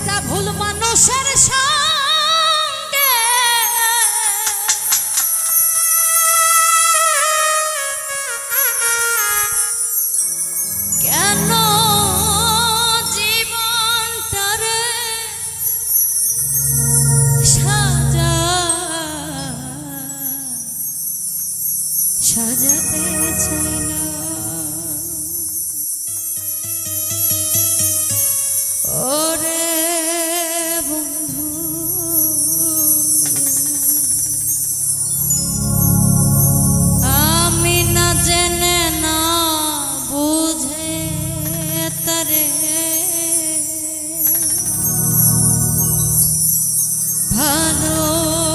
একটা ভুল মানুষের সঙ্গে কেন জীবনটারে সাজাতে চাই না। ওরে বন্ধু আমি না জেনে না বুঝে তারে ভালোবাসিলাম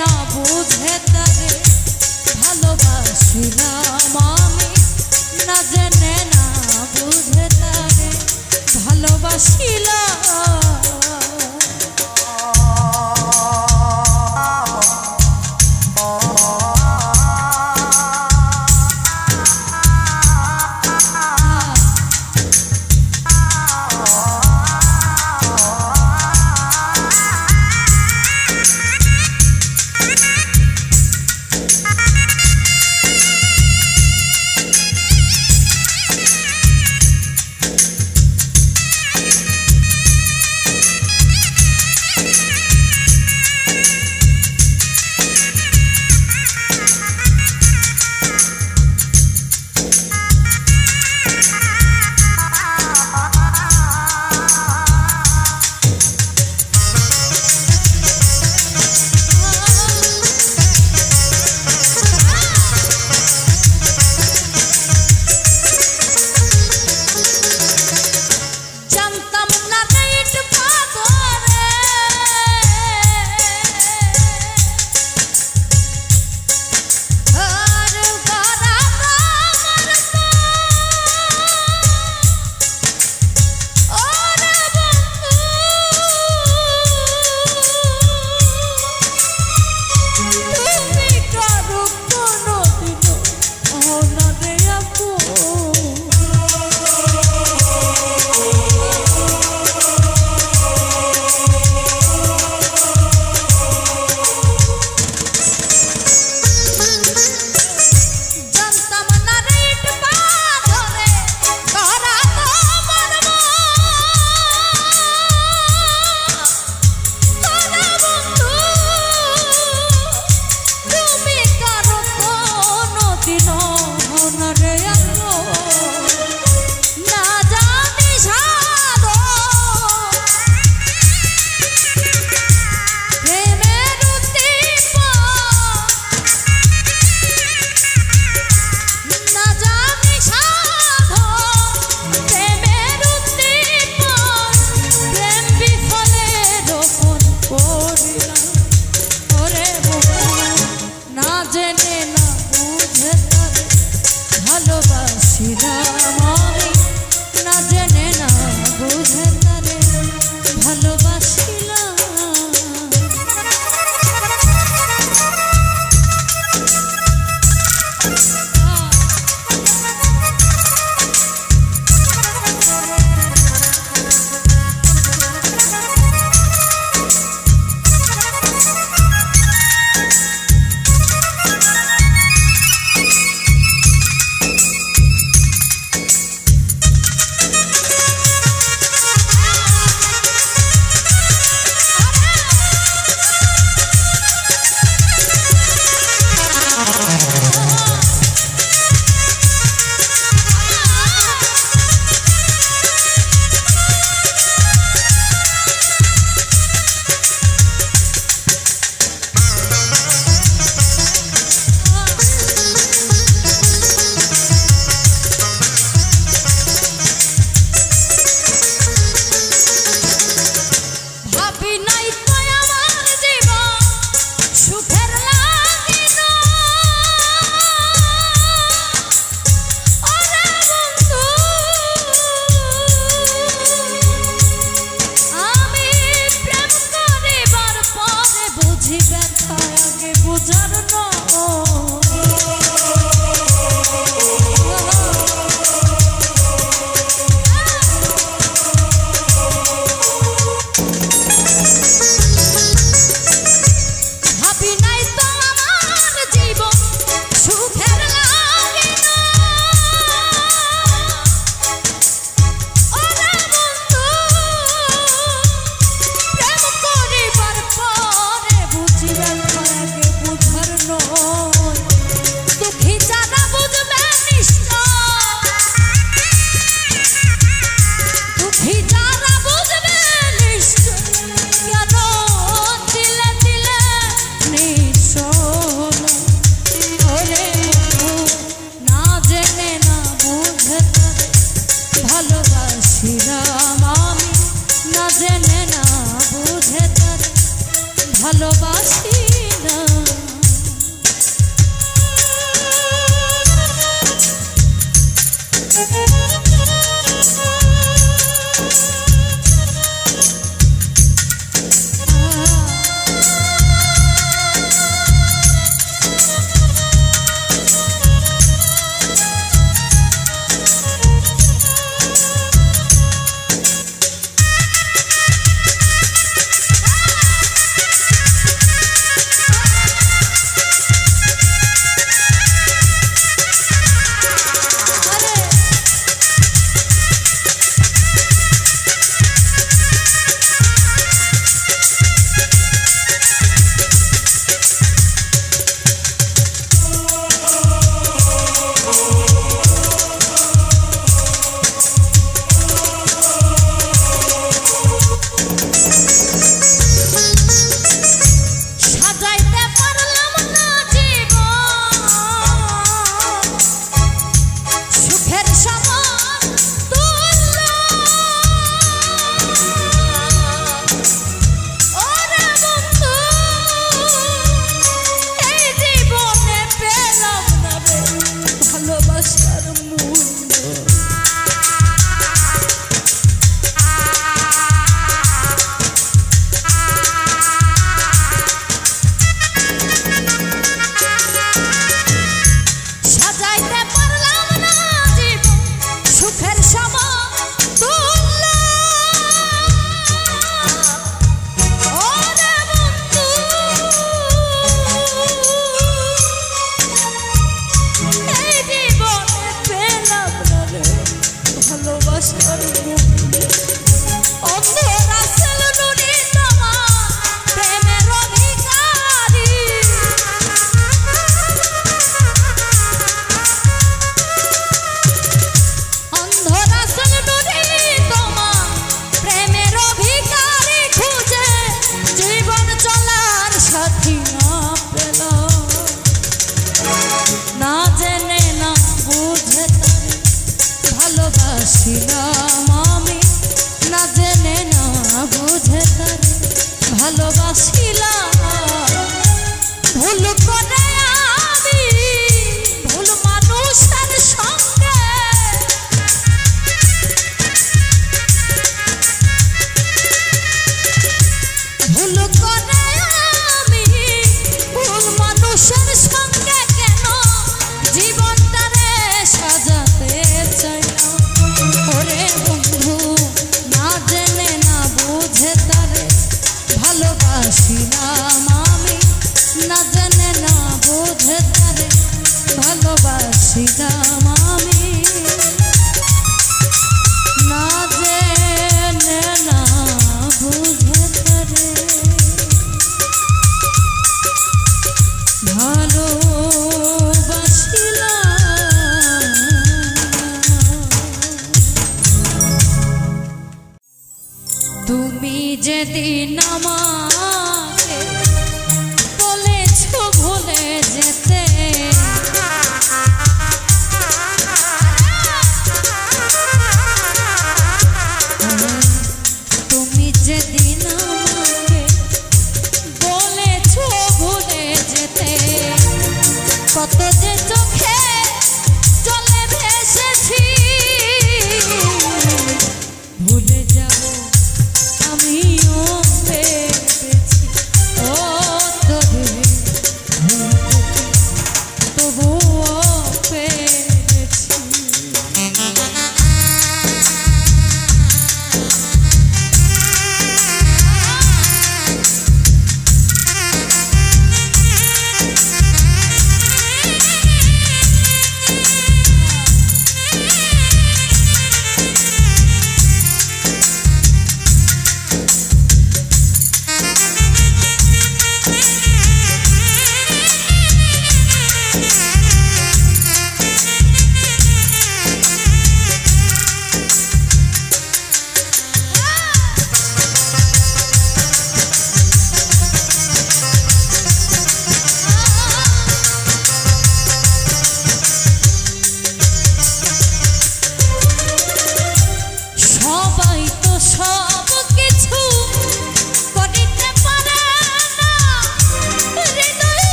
না বুঝে তারে ভালোবাসিলাম আমি না জেনে না বুঝে তারে ভালোবাসিলাম। বুঝি ব্যথা আগে বুঝার ভাবি নাই তো আমার জীবন সুখের লাগে না ওরে বন্ধু প্রেম করিবার পরে বুঝি ব্যথা আগে বুঝার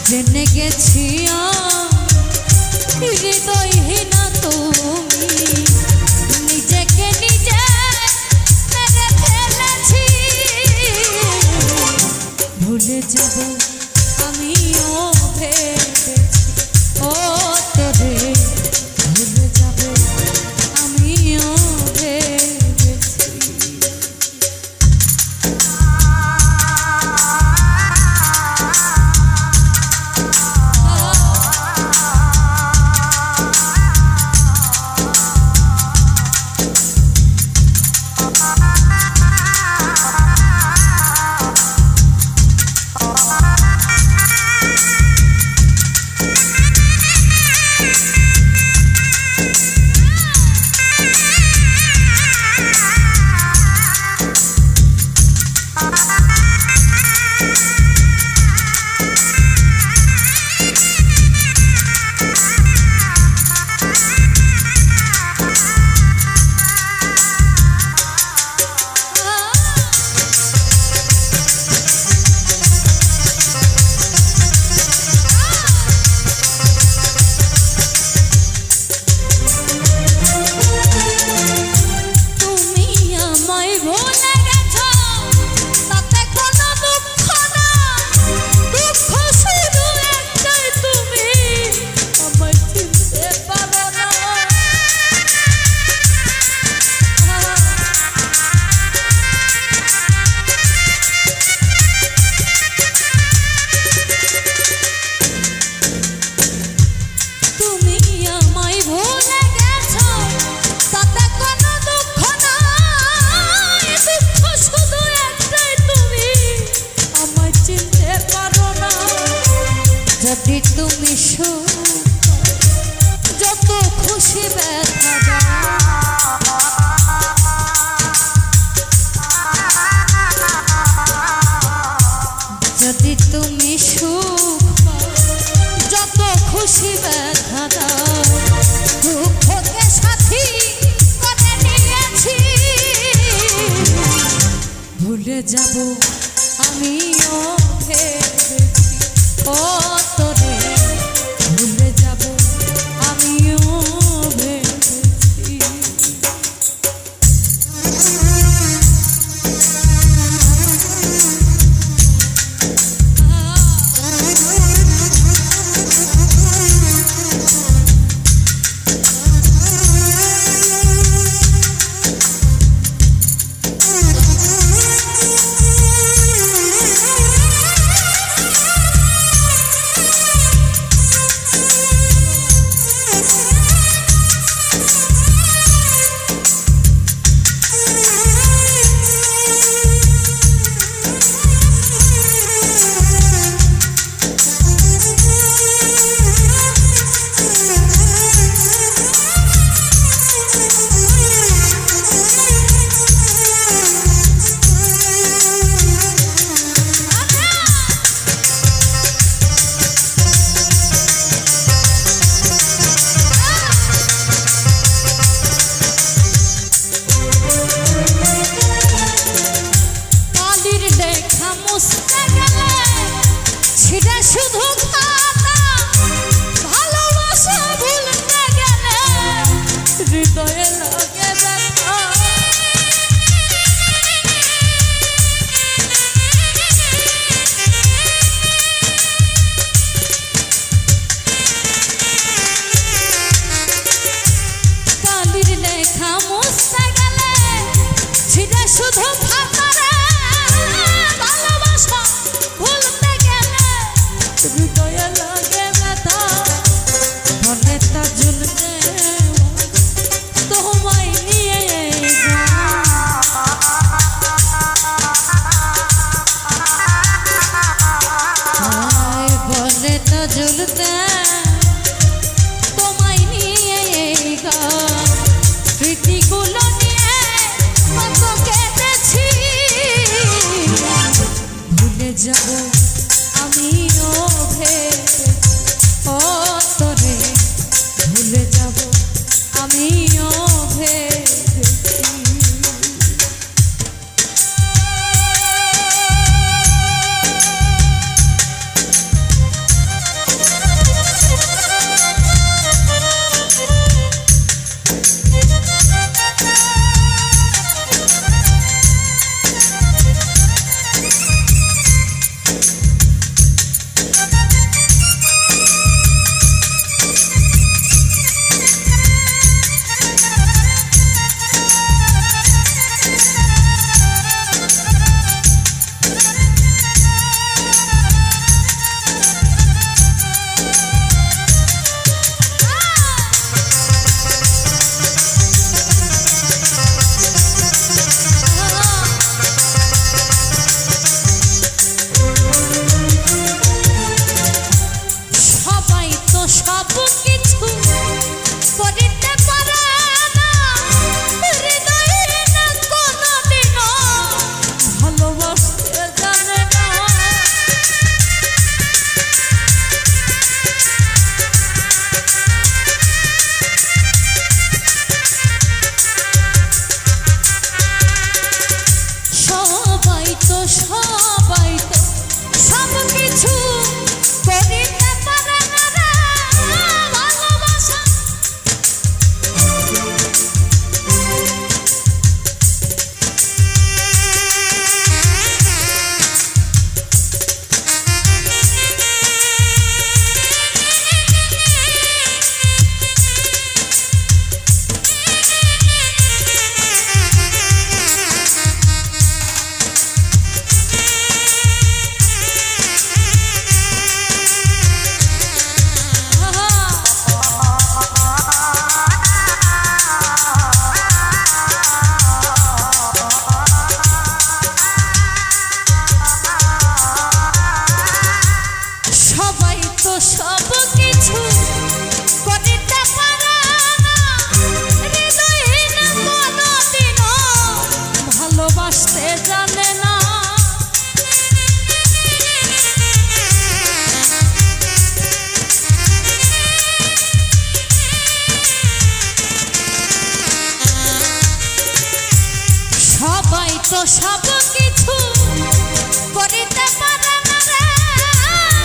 জেনে গেছি হৃদয়হীনা তুমি নিজেকে নিজে মেরে ফেলেছি ভুলে যাব আমিও ভেবেছি ও তোরে ভুলে যাব আমিও ভেবেছি যদি তুমি যত খুশি ব্যথা যদি তুমি যত খুশি ব্যথা দাও দুঃখকে সাথী করে নিয়েছি ভুলে যাব আমিও ভেবেছি ও তোরে ভুলে যাব আমিও ভেবেছি শুধু খাতা ভালোবাসা ভুলতে গেলে হৃদয়ে লাগে ব্যথা কালির লেখা মুছতে গেলে ছিঁড়ে শুধু খাতা ভালোবাসা ভুলতে গেলে হৃদয়ে লাগে ব্যথা মনে তা ঝুলতে তোমায় নিয়ে বলে তা ঝুলতে তোমায় নিয়ে স্মৃতিগুলো নিয়ে কত কেঁদেছি ভুলে যাব আমিও ভেবেছি ও তোরে ভুলে যাব আমিও ভেবেছি সব কিছু করিতে পারে না হৃদয়হীন কোনদিনও ভালোবাসতে জানে না সবাই তো সব কিছু করিতে পারে না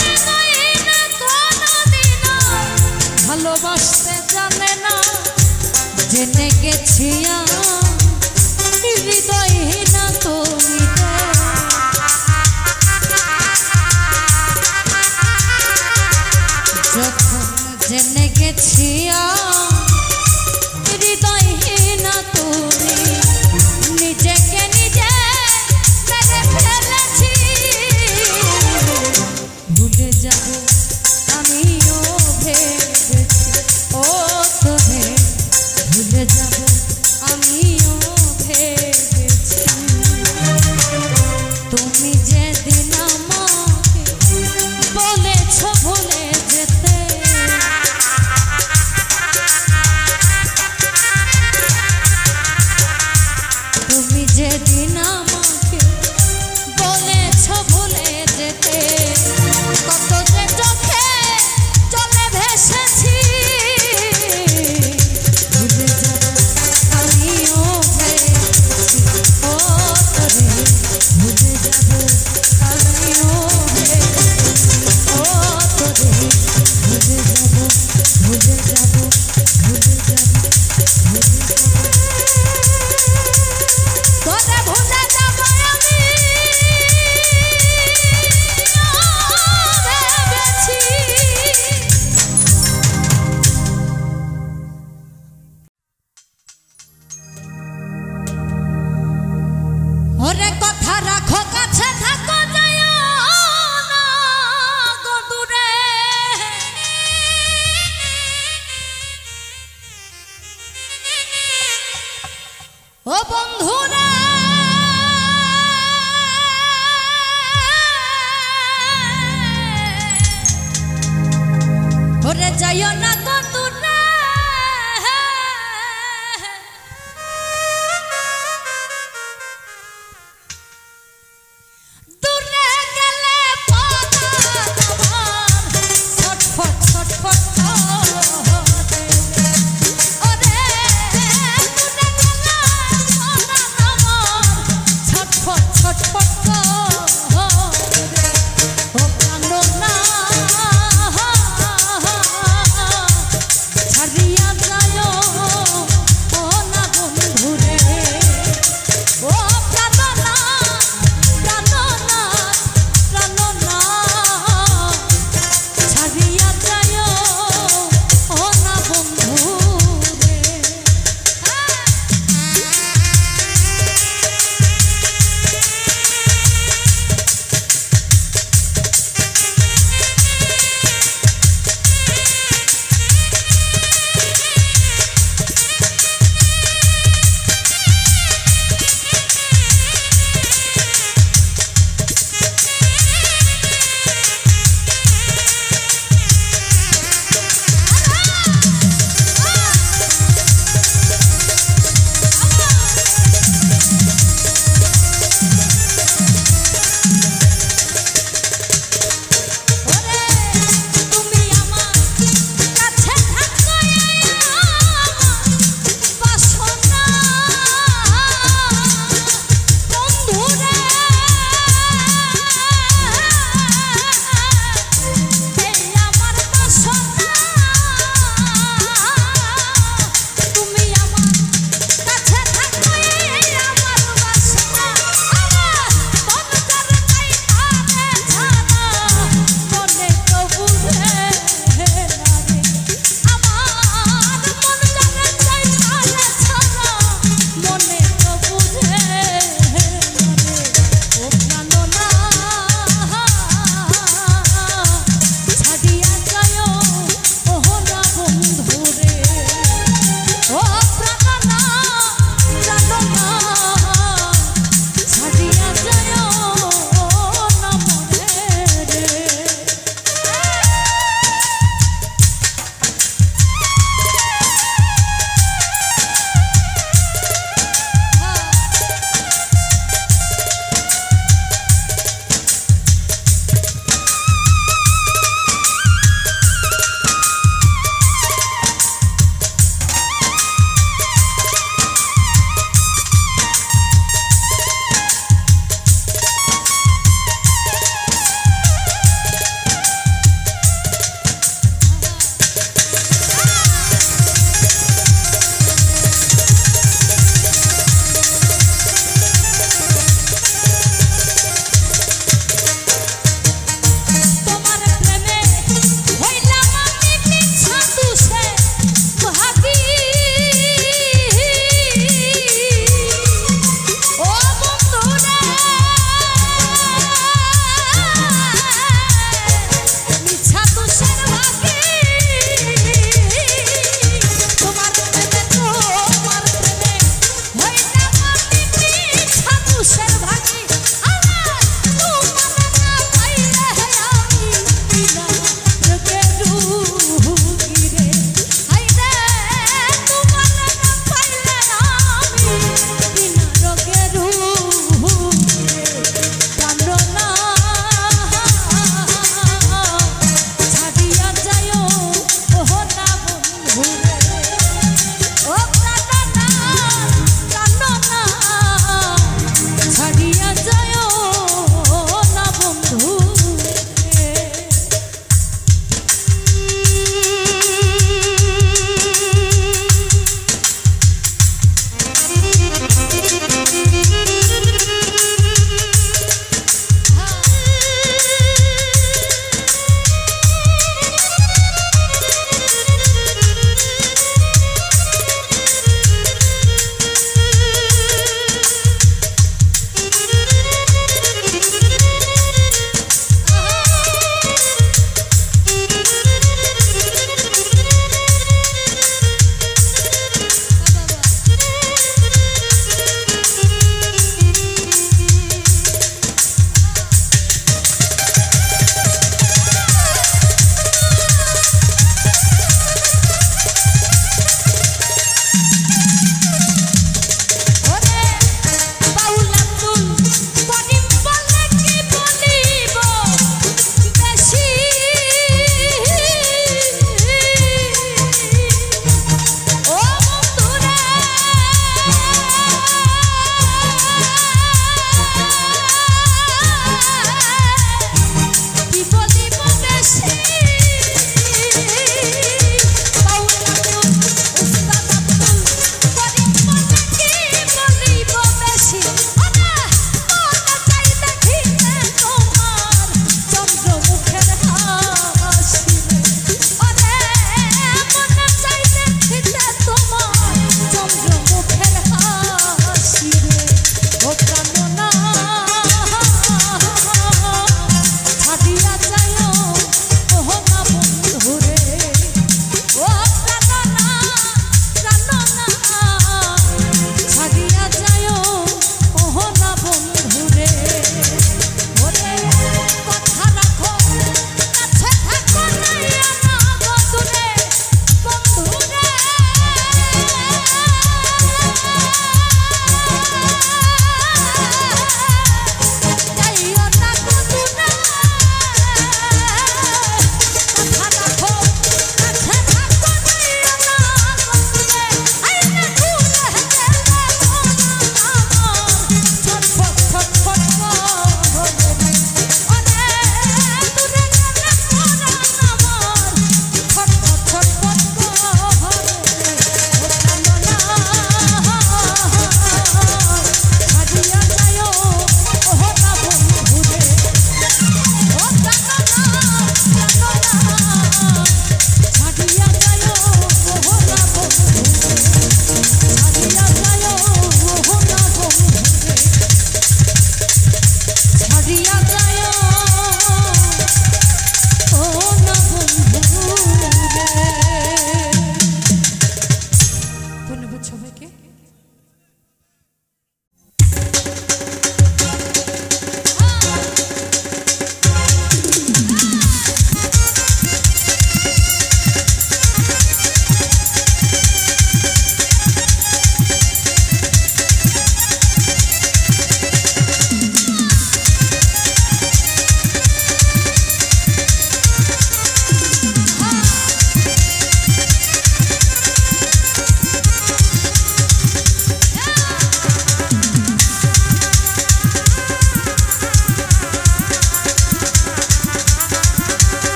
হৃদয়হীন কোনদিনও ভালোবাসতে জানে না জেনে গেছি হৃদয়হীন তুমি যখন জেনে গেছি হৃদয়হীন তুমি নিজেকে নিজে মেরে ফেলেছি ভুলে যাব আমিও ভেবেছি ও তোরে ভুলে যাব আমিও ভেবেছি তুমি যেদিন আমাকে বলেছ ভুলে যেতে তুমি যেদিন আমাকে বলেছ ভুলে যেতে কত যে চোখে চলে ভেসেছি ভুলে যাব আমিও ভেবেছি ও তোরে ভুলে যাব আমিও ভেবেছি ও তোরে ভুলে যাব ভুলে যাব ভুলে যাব ভুলে যাব তোরে ভুলে যাব আমি ভেবেছি ওরে কথা রাখো কাছে থাকো যায় না গো দূরে ও বন্ধুরা ওরে যাইও না গো দূরে দূরে গেলে পরাণ আমার ছটফট ছটফট করে ওরে দূরে গেলে পরাণ আমার ছটফট ছটফট করে ও প্রাণনা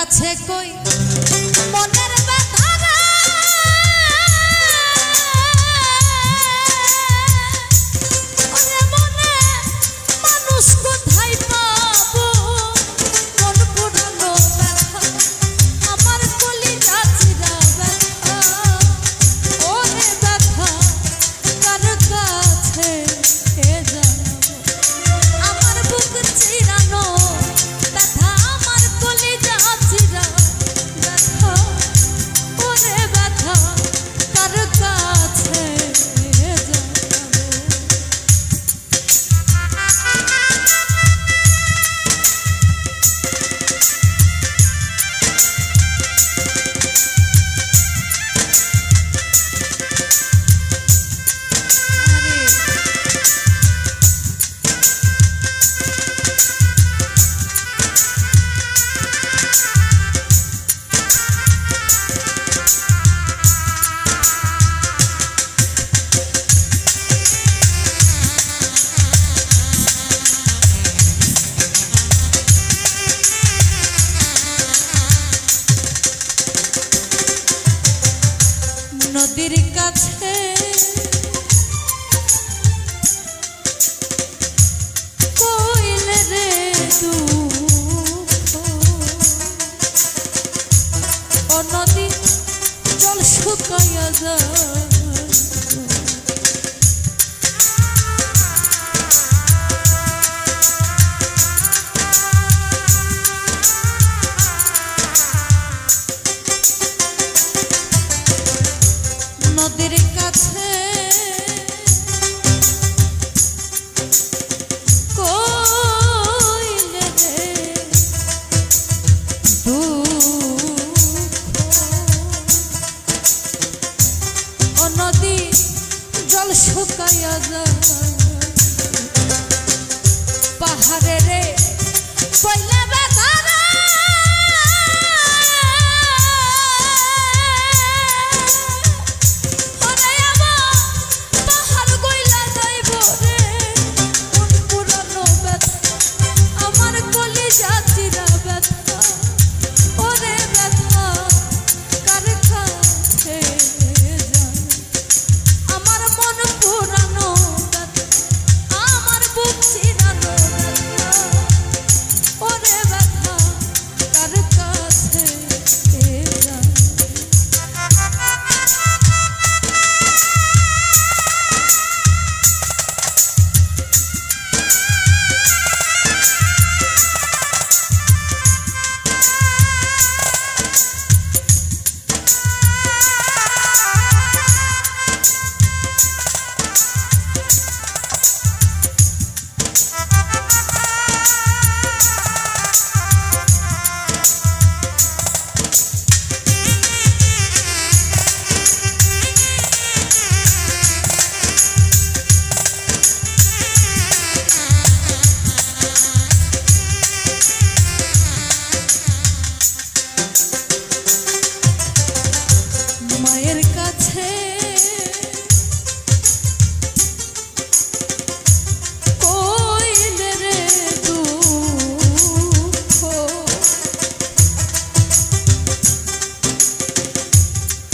কাছে কই মনের ব্যথা ওরে মনে মানুষ কোথায় পাবো মন পুরানো ব্যথা আমার কলিজা চিরা ব্যথা ওরে ব্যথা কার কাছে জানাবো আমার বুক চিরানো ব্যথা আমার কলিজা চিরা ব্যথা ওরে ব্যথা কার কাছে জানাবো নদীর কাছে কইল রে দুঃখ ও নদী জল শুকাইয়া যায় নদীর কাছে কইল রে দুঃখ ও নদী জল শুকাইয়া যায় পাহাড়ে রে পয়লা ব্যথা মায়ের কাছে কইল রে দুঃখ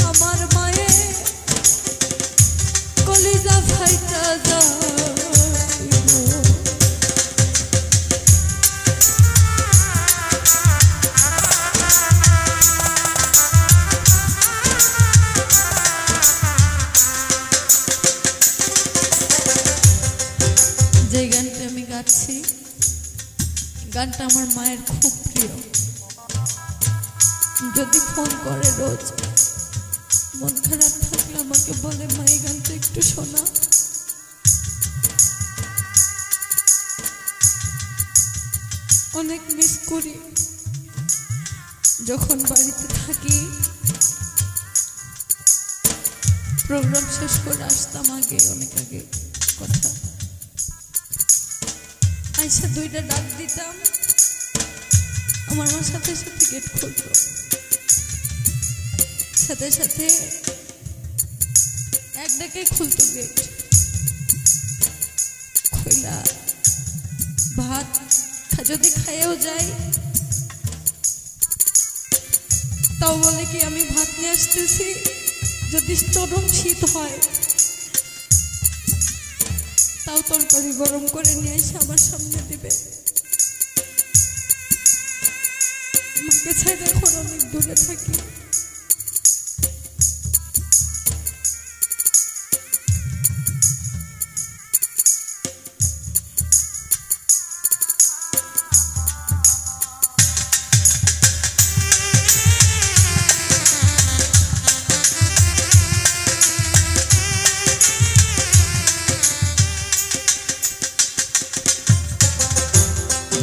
আমার মায়ে কলিজা ফাইটা যায় যে গানটা আমি গাচ্ছি গানটা আমার মায়ের খুব প্রিয় যদি ফোন করে রোজ মন খারাপ থাকলে আমাকে বলে মা এই গানটা একটু শোনা অনেক মিস করি যখন বাড়িতে থাকি প্রোগ্রাম শেষ করে আসতাম আগে অনেক আগে কথা আইসা দুইটা ডাক দিতাম আমার মার সাথে সাথে গেট খুলতো সাথে সাথে এক ডাকে খুলতো গেট খুইলা ভাত যদি খাইও যাই তাও বলে কি আমি ভাত নিয়ে আসতেছি, যদি চরম শীত হয় তাও তরকারি গরম করে নিয়ে এসে আমার সামনে দিবে। মাকে ছেড়ে এখন অনেক দূরে থাকি।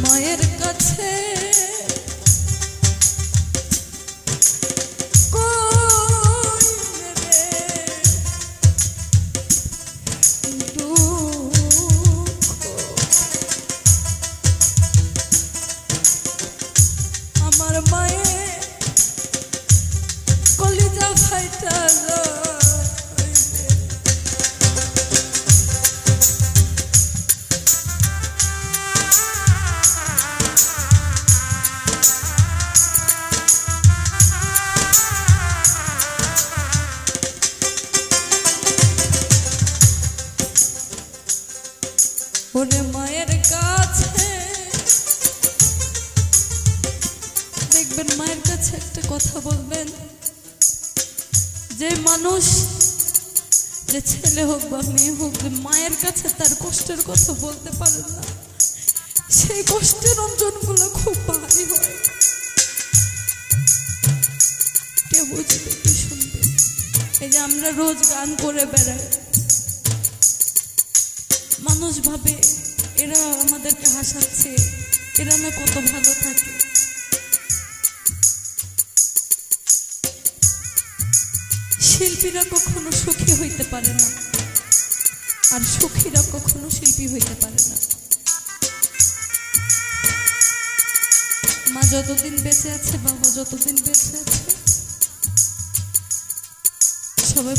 মায়ের কাছে আমার মায়ের কলিজা ফাইটা ওরে মায়ের কাছে দেখবেন, মায়ের কাছে একটা কথা বলবেন, যে মানুষ, যে ছেলে হোক বা মেয়ে হোক, যে মায়ের কাছে তার কষ্টের কথা বলতে পারেন না, সেই কষ্টের অঞ্জনগুলো খুব ভারী হয়। কে বুঝবে, কে শুনবে? এই যে আমরা রোজ গান করে বেড়াই, মানুষ ভাবে এরা আমাদেরকে হাসাচ্ছে, এরা না কত ভালো থাকে। শিল্পীরা কখনো সুখী হইতে পারে না, আর সুখীরা কখনো শিল্পী হইতে পারে না। মা যতদিন বেঁচে আছে, বাবা যতদিন বেঁচে আছে, সবাই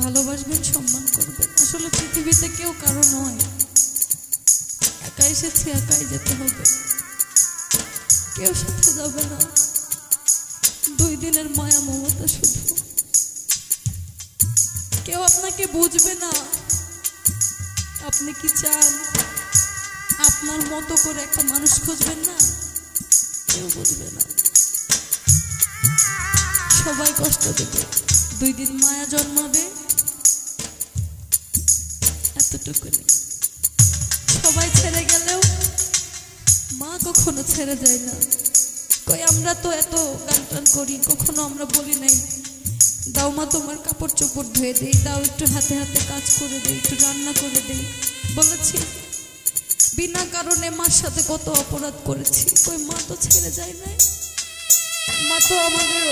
ভালোবাসবেন, সম্মান করবেন। আসলে পৃথিবীতে কেউ কারো নয়, একা এসেছি, একাই যেতে হবে, কেউ সাথে যাবে না। 2 দিনের মায়া মমতা শুধু, কেউ আপনাকে বুঝবে না। আপনি কি চান আপনার মতো করে একটা মানুষ খুঁজবেন না? কেউ বুঝবে না, সবাই কষ্ট দেবে। 2 দিন মায়া জন্মাবে, এতটুকু নেই। সবাই ছেড়ে গেলেও মা কখনো ছেড়ে যায় না। কই আমরা তো এত গান টান করি, কখনো আমরা বলি নাই দাও মা তোমার কাপড় চোপড় ধুয়ে দেই, দাও একটু হাতে হাতে কাজ করে দেই, একটু রান্না করে দেই। বলেছি বিনা কারণে মার সাথে কত অপরাধ করেছি, কই মা তো ছেড়ে যায় নাই, মা তো আমাদের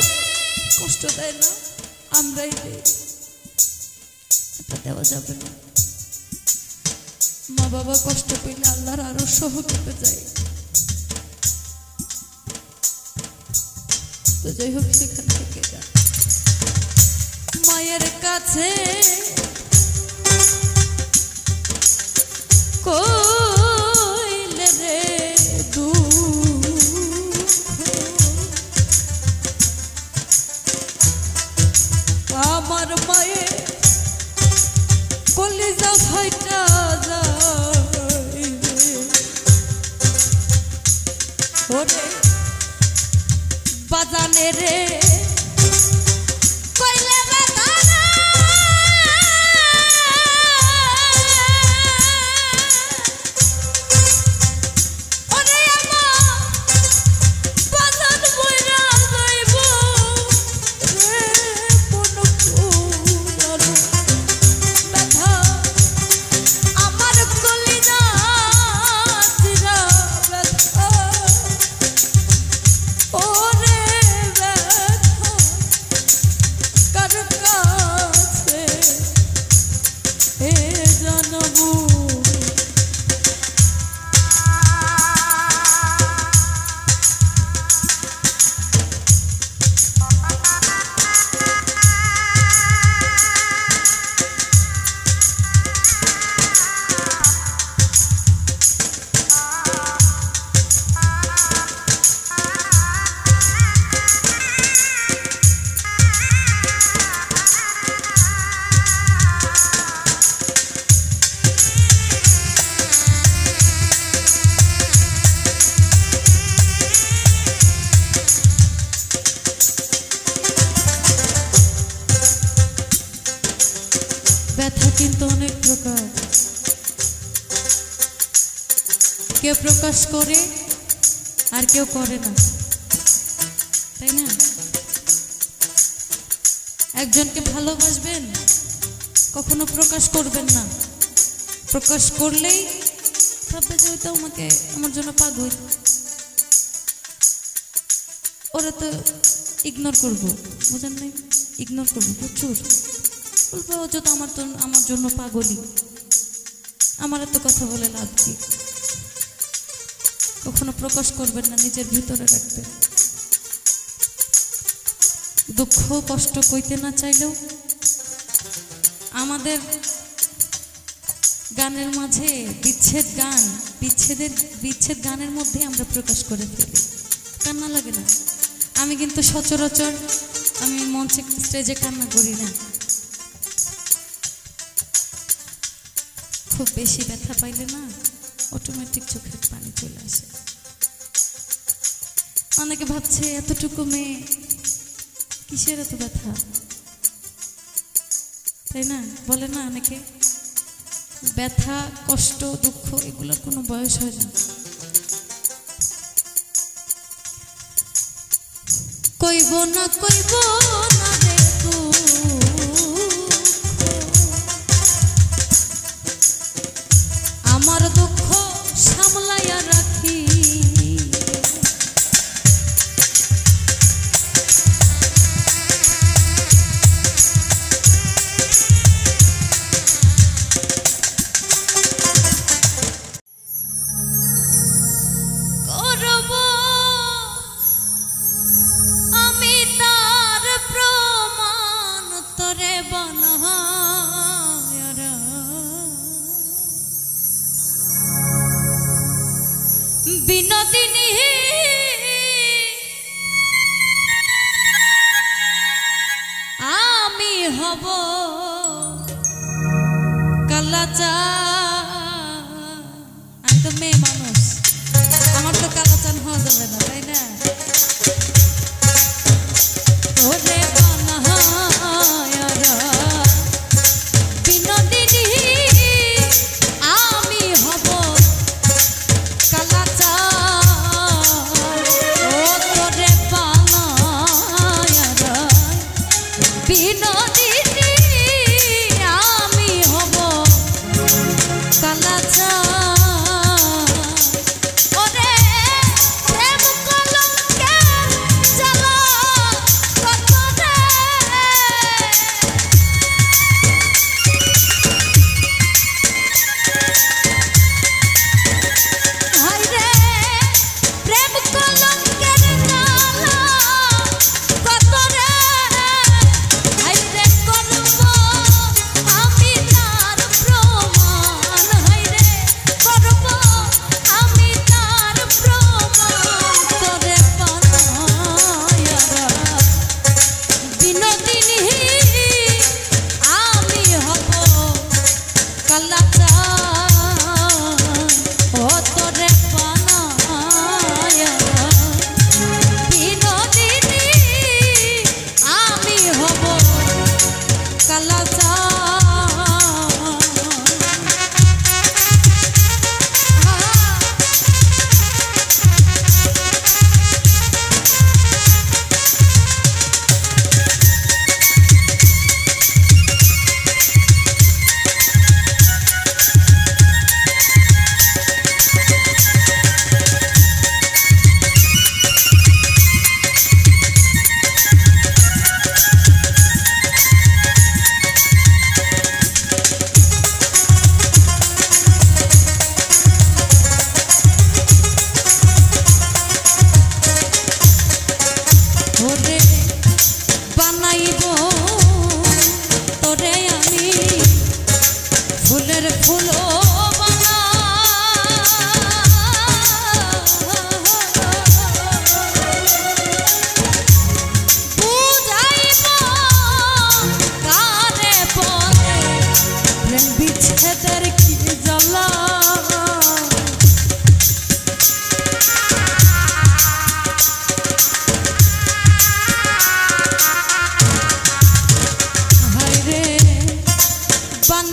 কষ্ট দেয় না, আমরাই দেই। এটা দেওয়া যাবে না। মা বাবা কষ্ট পেলে আল্লাহর আরো সহ কেঁপে যায়। তো যাই হোক, সেখান থেকে যা মায়ের কাছে কইলে রে আমার মায়ের কলিজা ফাইটা যায় ওরে বাজানে রে কইলে বাজানা ব্যথা কিন্তু অনেক প্রকার, কেউ প্রকাশ করে আর কেউ করে না, তাই না? একজনকে ভালোবাসবেন, কখনো প্রকাশ করবেন না। প্রকাশ করলেই ভাববে যে ওইটা আমাকে আমার জন্য পাগল, ওরা তো ইগনোর করবো, বুঝেন নাই? ইগনোর করবো প্রচুর, বলবো ও তো আমার জন্য পাগলই, আমার এত কথা বলে লাভ কি? কখনো প্রকাশ করবেন না, নিজের ভিতরে রাখবেন। দুঃখ কষ্ট কইতে না চাইলেও আমাদের গানের মাঝে বিচ্ছেদ গানের মধ্যে আমরা প্রকাশ করে ফেলি, কান্না লাগে না। আমি কিন্তু সচরাচর আমি মঞ্চে স্টেজে কান্না করি না, খুব বেশি ব্যথা পাইলে না অটোমেটিক চোখের পানি চলে আসে। অনেকে ভাবছে এতটুকু মেয়ে কিসের এত ব্যথা, তাই না? বলে না অনেকে, ব্যথা কষ্ট দুঃখ এগুলোর কোনো বয়স হয় না। কইব না রে আমার দুঃখ সামলাইয়া রাখি, বিনোদিনী আমি হব কালাচান। আমি তো মেয়ে মানুষ, আমার তো কালাচান হওয়া যাবে না, তাই না? ওরে বিনোদিনী আমি হব বিনোদিনী আমি হব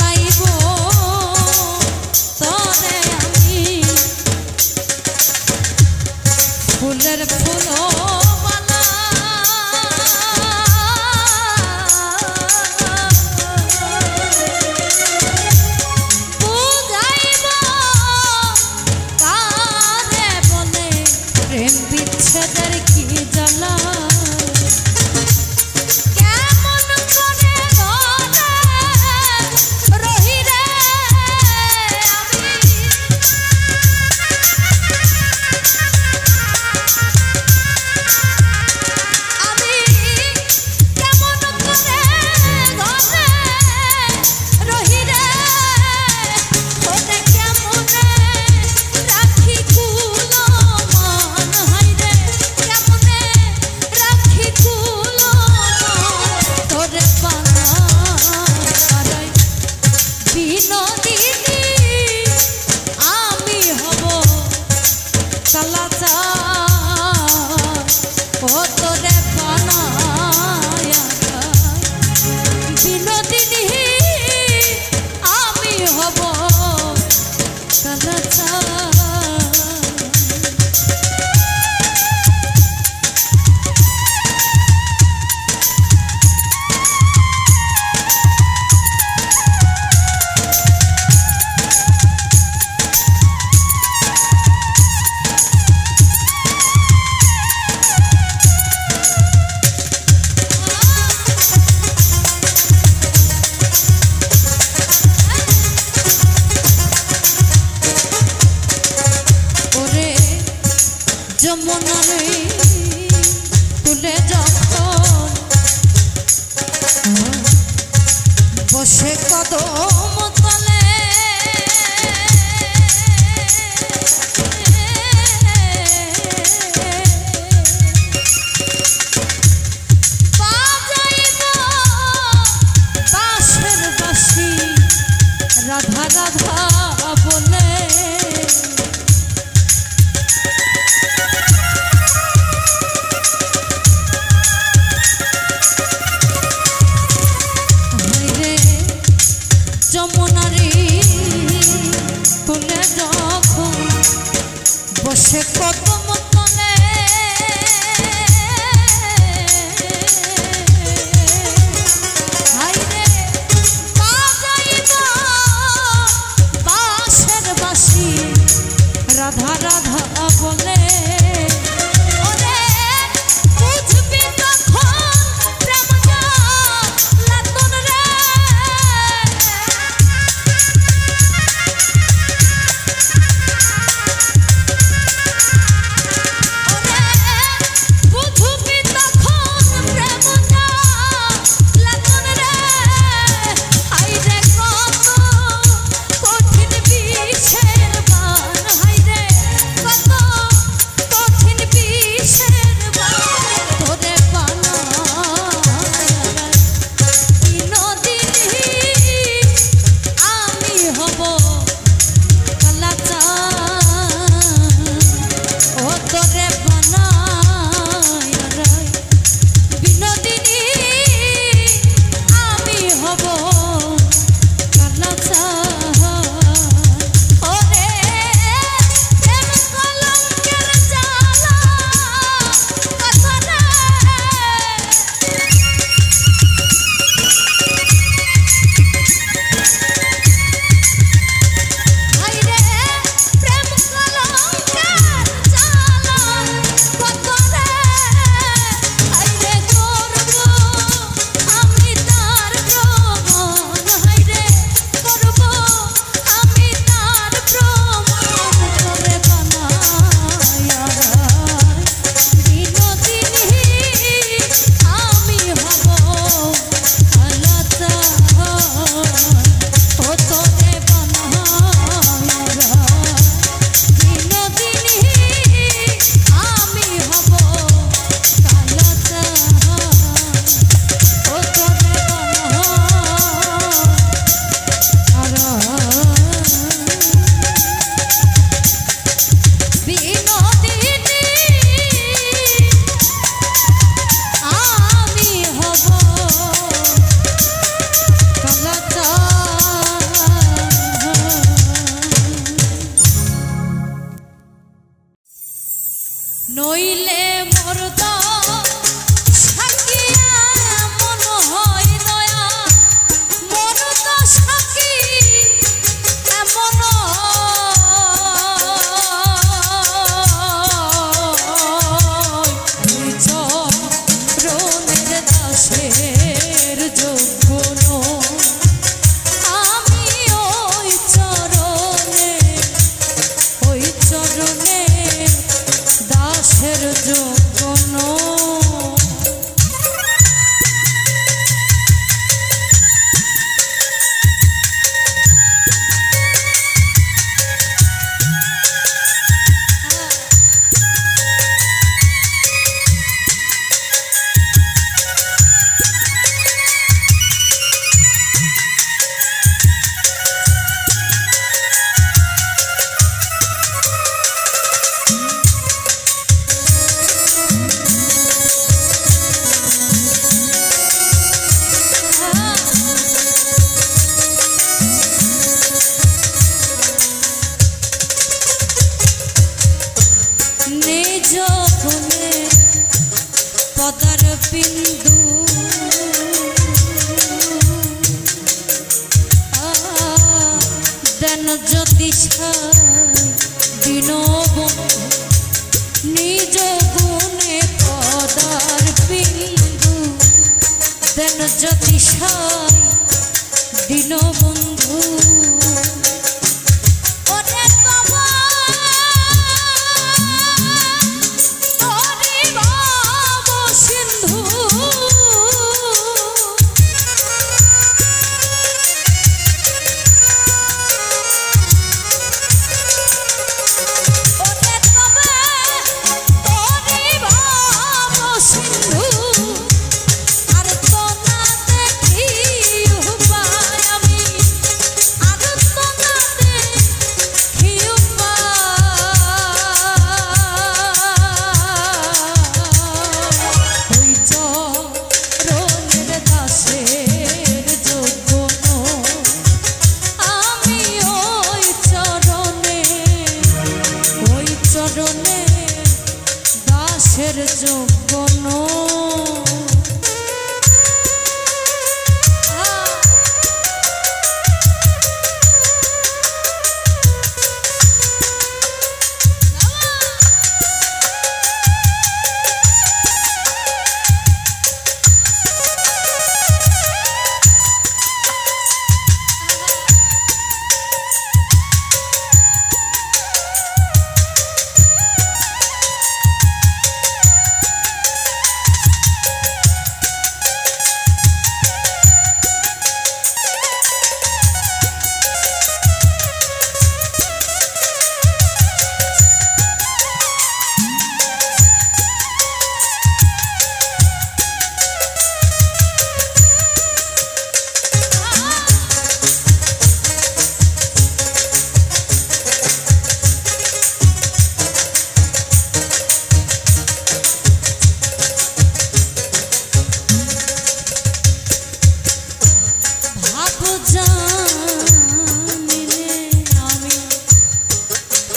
বানাইব তোরে আমি ফুলের ফুল যমুনারে তুলে যখন বসে কদম তলে বাজাইব বাঁশের বাঁশি রাধা রাধা বলে বসে কদম তলে হাইরে বাজাইব বাঁশের বাঁশি রাধা রাধা বলে বিন্দু দেন যদি দিন নিজ গুণে পদার বিন্দু দেন যদি দিন বন্ধু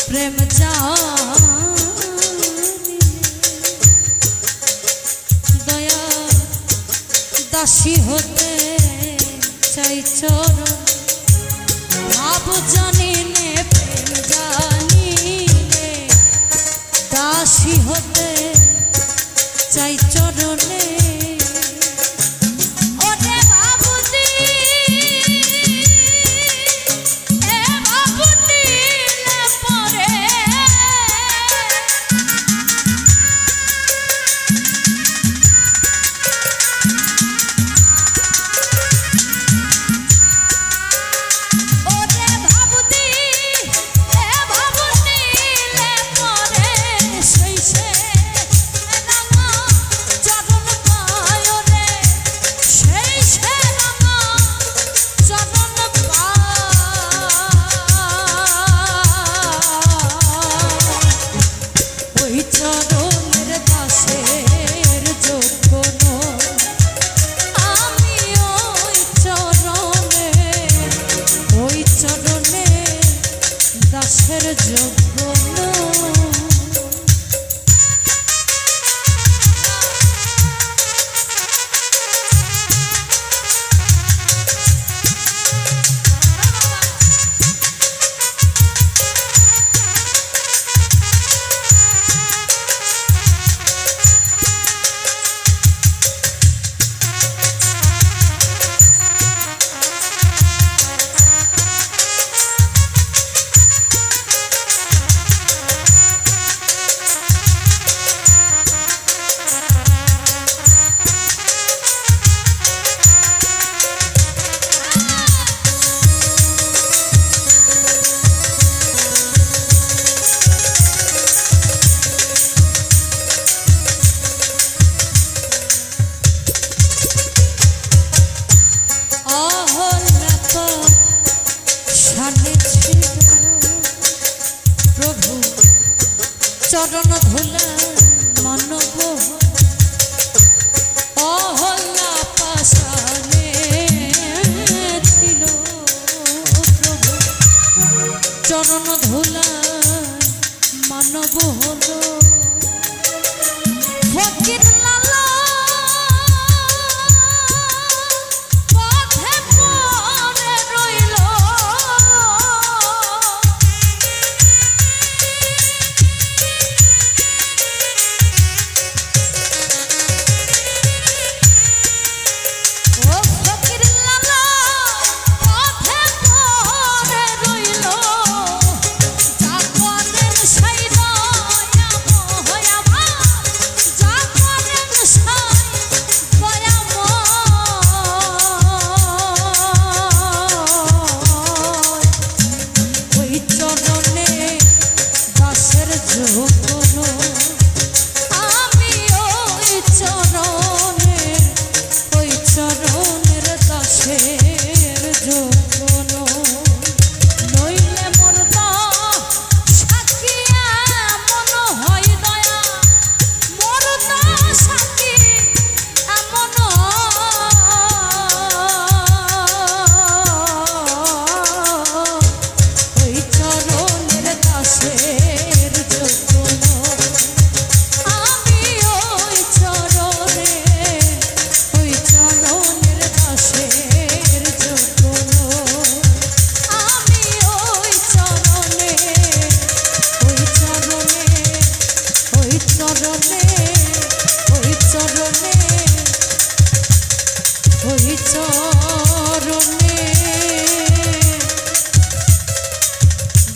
প্রেম দয়া দাসী হতে চাই চরণ ভাব জানিলে প্রেম জানিলে দাসী হতে চাই চরণে চরণ ধুলা মানব অহল্লা পাশানে ছিল প্রভু চরণ ধুলা মানব হলো ফকির লালা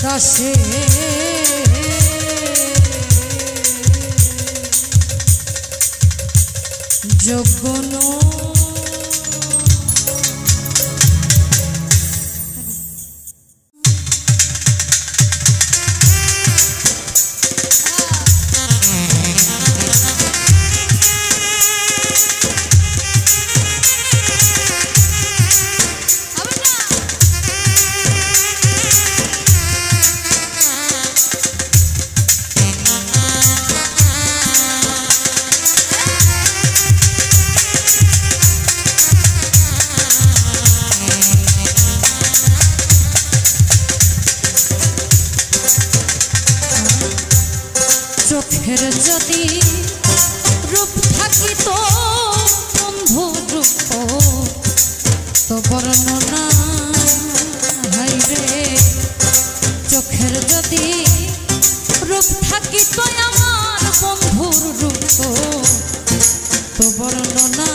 আকাশে যোগ্য চোখের যদি রূপ থাকিত বন্ধু রূপ তো বর্ণনা হাইরে চোখের যদি রূপ থাকিত আমার বন্ধুর রূপ তো বর্ণনা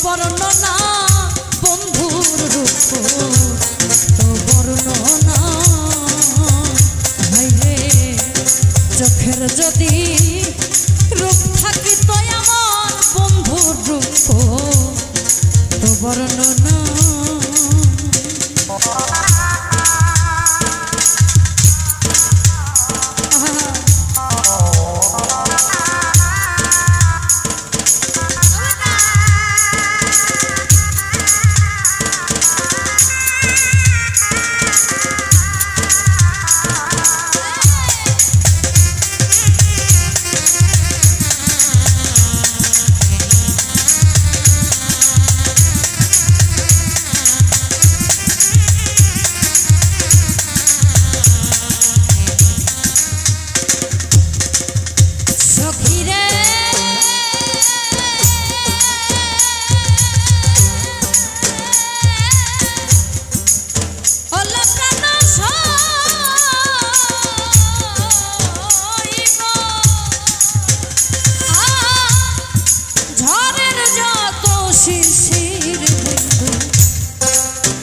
বর্ণনা বন্ধুর রূপ তো বর্ণনা হাইরে চোখের যদি রূপ থাকিত আমার বন্ধুর রূপ তো বর্ণনা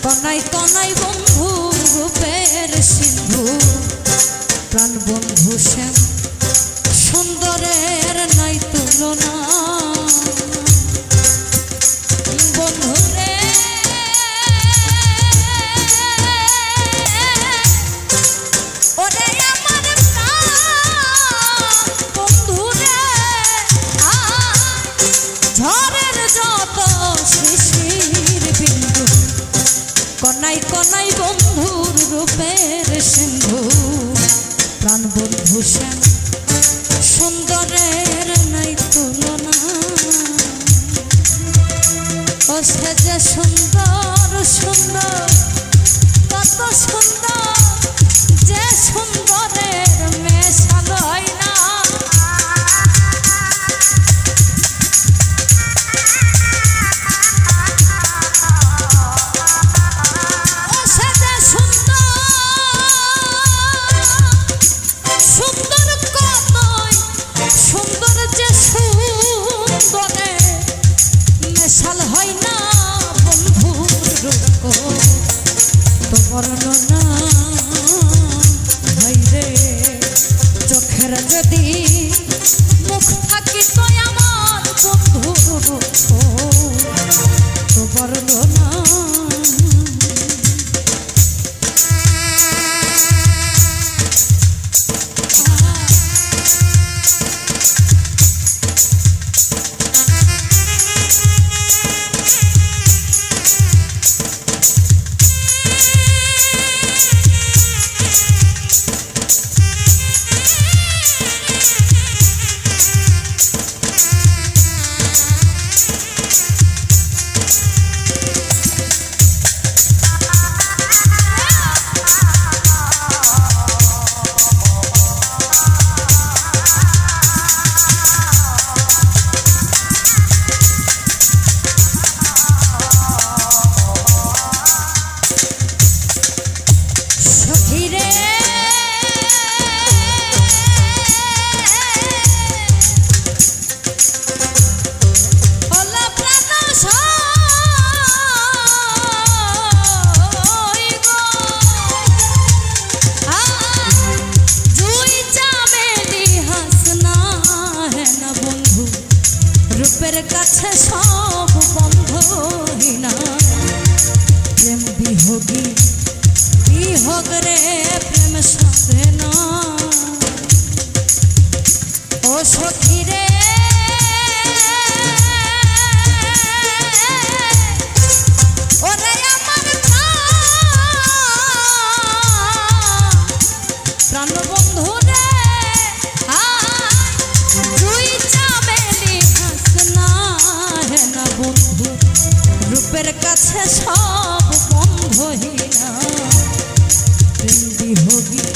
কনাই কনাই বন্ধু রূপের সিন্ধু প্রাণ বন্ধু শ্যাম সুন্দরের নাই তুলনা বন্ধুরে ওরে আমার বন্ধুরে ঝড়ের যত শিশির বিন্দু কনাই কনাই বন্ধুর রূপের সিন্ধু প্রাণ বন্ধু শ্যাম সুন্দরের নাই তুলনা ও সে যে সুন্দর সুন্দর কত সুন্দর যে সুন্দরের মেশাল হয় না মেশাল হয় না বন্ধুর রূপ তো বর্ণনা হাইরে চোখের যদি মুখ থাকিত আমার বন্ধুর রূপ তো বর্ণনা রূপের কাছে সব বন্ধহীনা প্রেম বিহোগী বিহোগ রে প্রেম সাধে না ও সখী রে ওরে আমার প্রাণ বন্ধু রে তুই চামেলি হাসনা হে না বন্ধু রূপের কাছে সব বন্ধহীনা প্রেম বিহোগী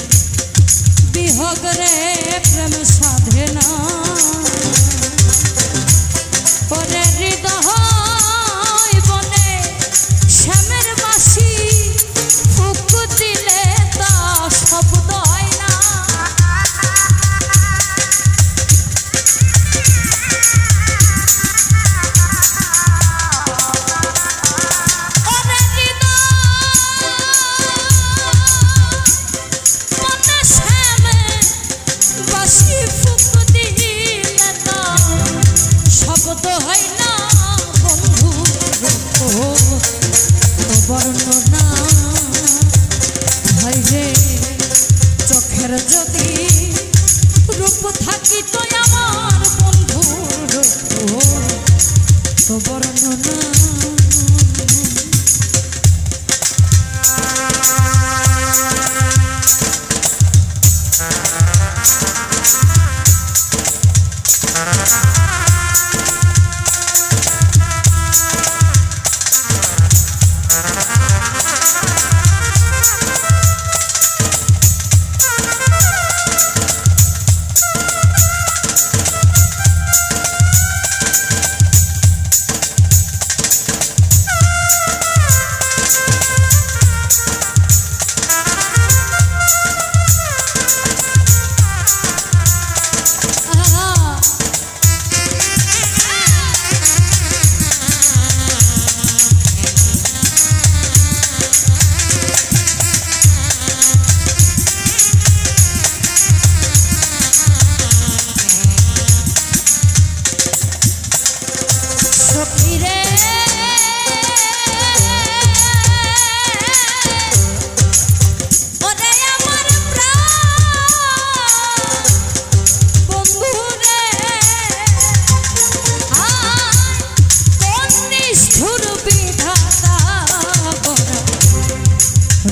বিহোগ রে প্রেম সাধে না ওরে হৃদয় বনে শ্যামের বাসি ফুক দিলে তা শব্দ হয় না শব্দ হয় না বন্ধু বর্ণনা হয় রে চোখের যদি রূপ থাকি তো আমার বন্ধুর তো বর্ণনা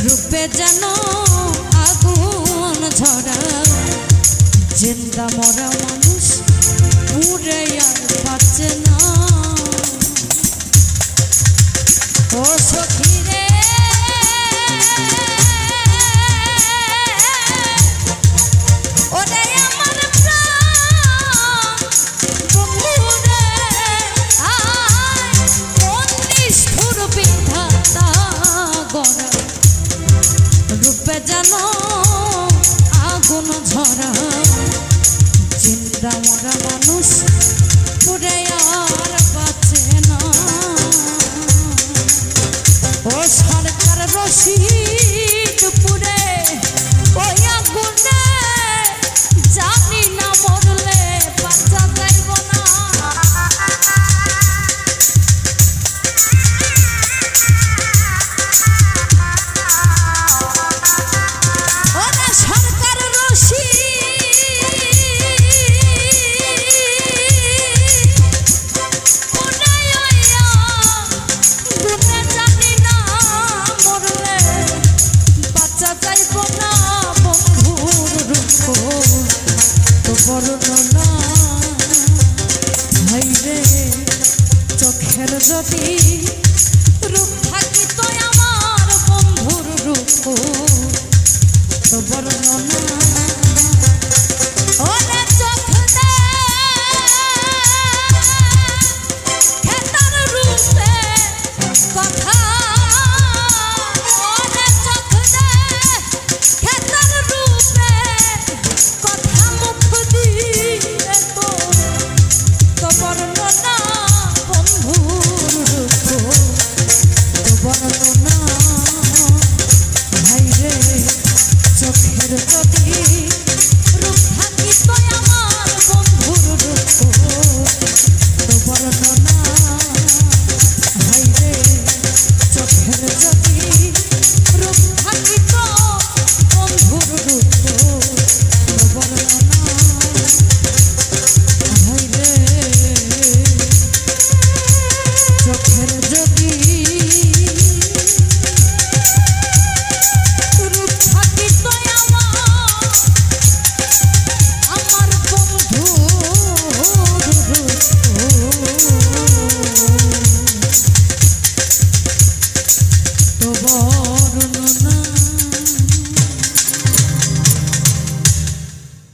রূপে যেন আগুন ঝরা জিন্দা মরা মানুষ পুরে আর বাঁচে না ও সখী রে ওরে আমার প্রাণ বন্ধু রে কোন নিষ্ঠুর বিধাতা গড়া রূপে যেন আগুন ঝরা জিন্দা মরা মানুষ পুরে আর বাঁচে না ও সরকার রশিদ পুরে ওই আগুনে জানি না মরলে বাঁচা যাইব না চোখের যদি রূপ